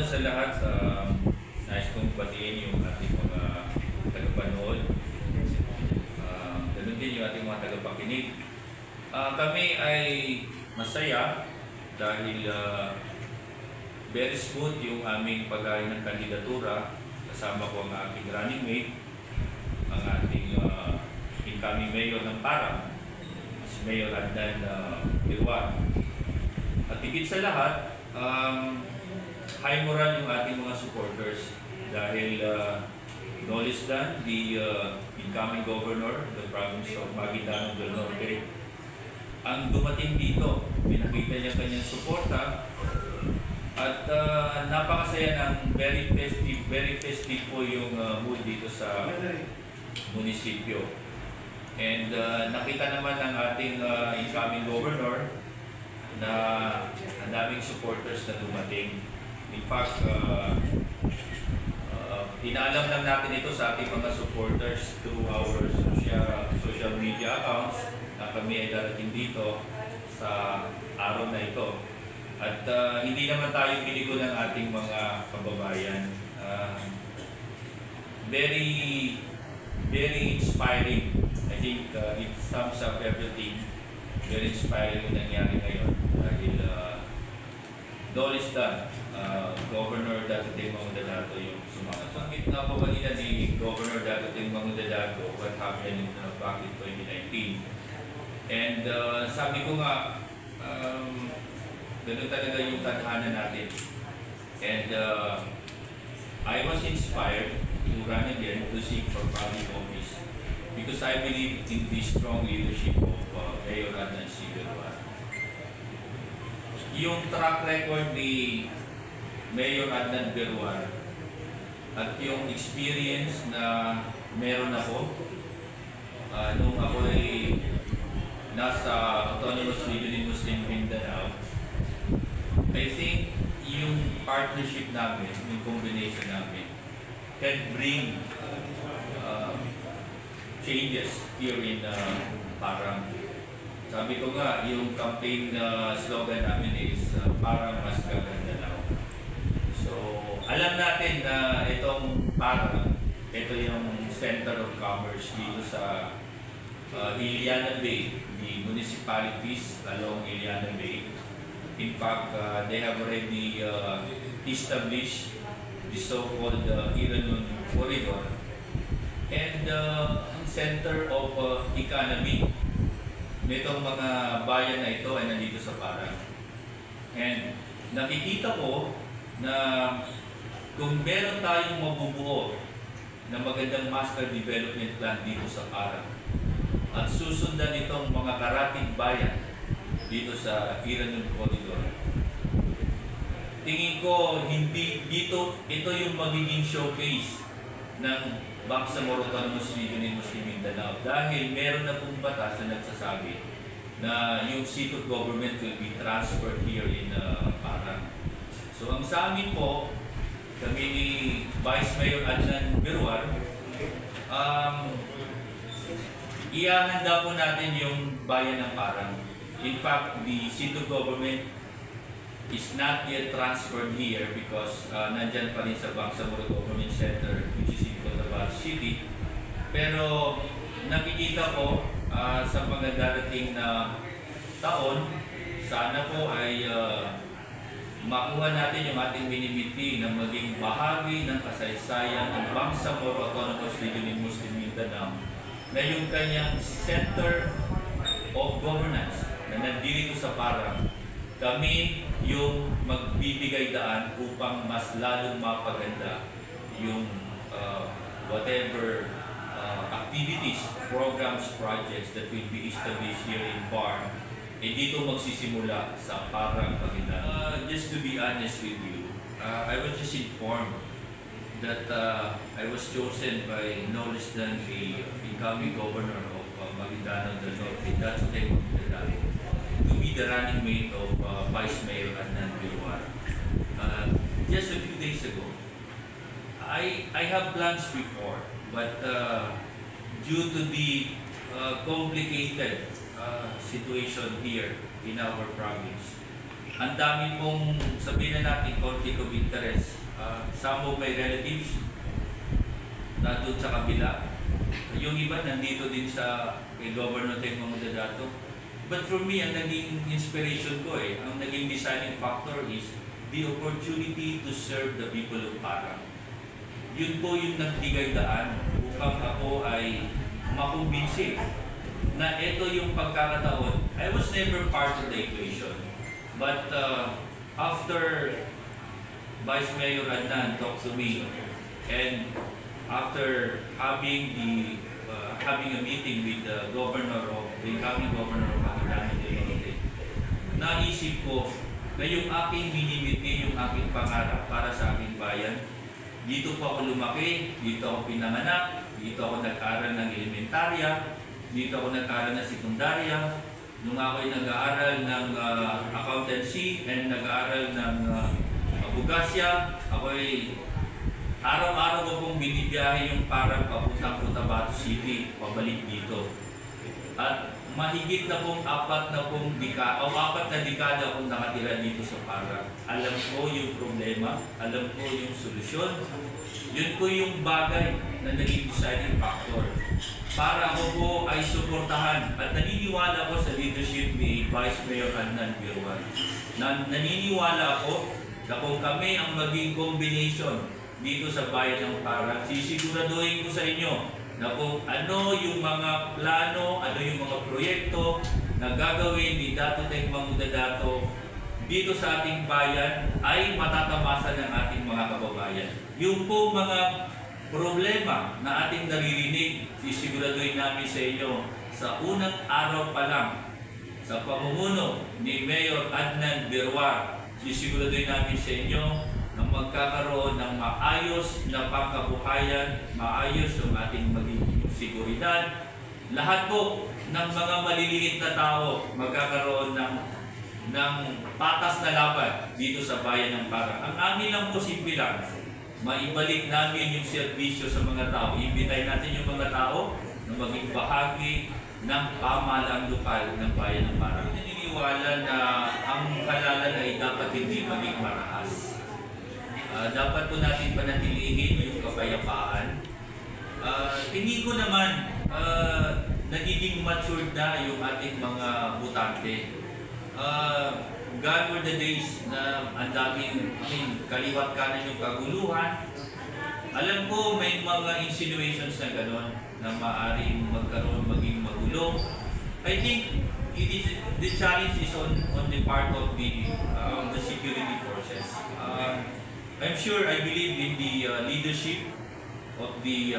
sa lahat, nais kong batiin yung ating mga tagapanood. Ganun din yung ating mga tagapakinig. Kami ay masaya dahil very smooth yung aming pag-ayon ng kandidatura. Kasama ko ang aking running mate, ang ating incoming mayor ng Parang, si Mayor Adnan Birwan. At higit sa lahat, high moral yung ating mga supporters dahil no less than the incoming governor of the province of Maguindanao del Norte ang dumating dito. Pinakita niya kanyang suporta at napakasaya ng very festive po yung mood dito sa munisipyo. And nakita naman ng ating incoming governor na ang daming supporters na dumating. In fact, inaalam lang natin ito sa ating mga supporters through our social media accounts na kami ay darating dito sa araw na ito. At hindi naman tayo piligo ng ating mga kababayan. Very inspiring. I think it sums up everything. Very inspiring yung nangyari ngayon dahil Dolistan, Governor Dato Mangudadato yung sumangat. Sangit nga po kanina ni Governor Dato Mangudadato what happened back in 2019. And sabi ko nga, ganun talaga yung tadhana natin. And I was inspired to run again to seek for public office because I believe in the strong leadership of Mayor Adnan Birwan. Yung track record ni Mayor Adnan Birwan at yung experience na meron ako nung ako ay nasa Autonomous Region in Muslim Mindanao, I think yung partnership namin, yung combination namin, can bring changes here in Parang. Sabi ko nga, yung campaign slogan namin is Parang Mas Gaganda Now. So, alam natin na itong Parang, ito yung center of commerce dito sa Iliana Bay, the municipalities along Iliana Bay. In fact, they have already established the so-called Iranon Corridor and center of economy nitong mga bayan na ito ay nandito sa Parang. And nakikita ko na kung meron tayong mabubuo na magandang master development plan dito sa Parang at susundan itong mga karating bayan dito sa Iranon Corridor, tingin ko ito yung magiging showcase ng Bangsamoro Autonomous Region in Muslim Mindanao dahil meron na pong batas na nagsasabi na yung seat of government will be transferred here in Parang. So ang sa amin po, kami ni Vice Mayor Adnan Birwan, ihahanda po natin yung bayan ng Parang. In fact, the seat of government is not yet transferred here because nandyan pa rin sa Bangsamoro Government Center which is in Cotabato City. Pero nakikita ko sa mga darating na taon, sana po ay makuha natin yung ating minimiti na maging bahagi ng kasaysayan ng Bangsamoro Autonomous Region in Muslim Mindanao na yung kanyang center of governance na nandito sa Parang. Kami yung magbibigay daan upang mas lalong mapaganda yung whatever activities, programs, projects that will be established here in Parang. Dito magsisimula sa Parang, Maguindanao. Just to be honest with you, I was just informed that I was chosen by no less than the incoming governor of Maguindanao del Norte, Dato Mangudadato, to be the running mate of Vice Mayor Adnan Birwan. Just a few days ago, I have plans before, but due to the complicated situation here in our province, ang dami pong sabihin na natin conflict of interest some of my relatives nandun sa kabila. Yung iba nandito din sa kay Governor Teng Mamudadato. But for me, ang naging inspiration ko ang naging deciding factor is the opportunity to serve the people of Parang. Yun po yung nagbigay daan upang ako ay makumbinsi na ito yung pagkakataon. I was never part of the equation. But after Vice Mayor Adnan talked to me and after having a meeting with the incoming governor of Pangasinan, naisip ko na yung aking minimiti, yung aking pangarap para sa aking bayan. Dito po ako lumaki, dito ako pinanganak, dito ako nag-aaral ng elementarya, dito ako nag-aaral ng sekundarya. Nung ako ay nag-aaral ng accountancy and nag-aaral ng abugasya, ako ay araw-araw ko pong binibiyahe yung Parang papuntang Cotabato City, pabalik dito. At mahigit na pong apat na dekada akong nakatira dito sa Parang. Alam ko yung problema, alam ko yung solusyon. Yun po yung bagay na naging deciding factor. Para ako po ay suportahan at naniniwala ko sa leadership ni Vice Mayor Adnan Birwan. Naniniwala ako na kung kami ang maging combination dito sa bayan ng Parang, sisiguraduhin ko sa inyo na kung ano yung mga plano, ano yung mga proyekto na gagawin ni Dato Teng Mamudadato dito sa ating bayan ay matatamasa ng ating mga kababayan. Yung po mga problema na ating naririnig, sisiguraduhin namin sa inyo sa unang araw pa lang sa pamumuno ni Mayor Adnan Birwan, sisiguraduhin namin sa inyo na magkakaroon ng maayos na pangkabuhayan, maayos yung ating magiging seguridad. Lahat po ng mga maliliit na tao magkakaroon ng patas na laban dito sa bayan ng Parang. Ang amin lang po simple lang, maibalik namin yung serbisyo sa mga tao. Imbitahin natin yung mga tao na maging bahagi ng pamahalaan lokal ng bayan ng Parang. Naniniwala na ang halalan ay dapat hindi maging marahas. Dapat po natin panatilihin yung kapayapaan. Tingin ko naman nagiging matured na yung ating mga butante. God were the days na ang daming kaliwat kanan yung kaguluhan. Alam ko may mga insinuations na gano'n na maaaring maging magulo. I think the challenge is on the part of the security forces. I'm sure, I believe in the leadership of the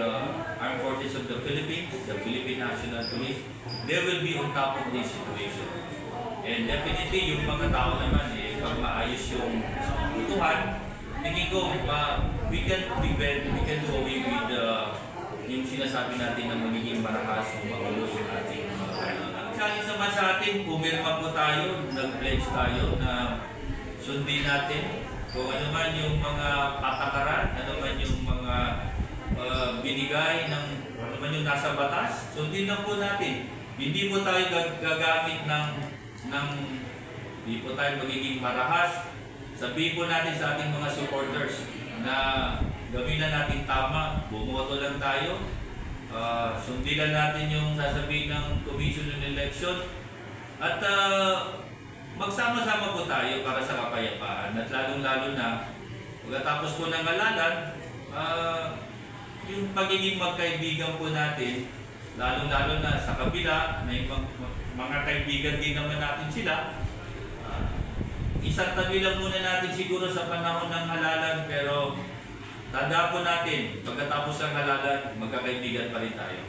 Armed Forces of the Philippines, the Philippine National Police. They will be on top of this situation. And definitely, yung mga tao naman, pag maayos yung butuhan, tingin ko, we can do away with yung sinasabi natin na magiging marahas o magulo yung ating ang challenge naman sa atin, pumirma po tayo, nag-pledge tayo na sundin natin kung ano man yung mga patakaran, ano man yung mga binigay, ano man yung nasa batas, sundin na po natin. Hindi po tayo gagamit hindi po tayo magiging marahas. Sabihin po natin sa ating mga supporters na gawin na natin tama, bumoto lang tayo, sundin lang natin yung sasabihin ng Commission on Election, at magsama-sama po tayo para sa kapayapaan. At lalong-lalo na pagkatapos po ng halalan, yung pagiging magkaibigan po natin, lalong-lalo na sa kabila, may mga kaibigan din naman natin sila. Isang tabi lang muna natin siguro sa panahon ng halalan, pero tanda po natin, pagkatapos ng halalan, magkakaibigan pa rin tayo.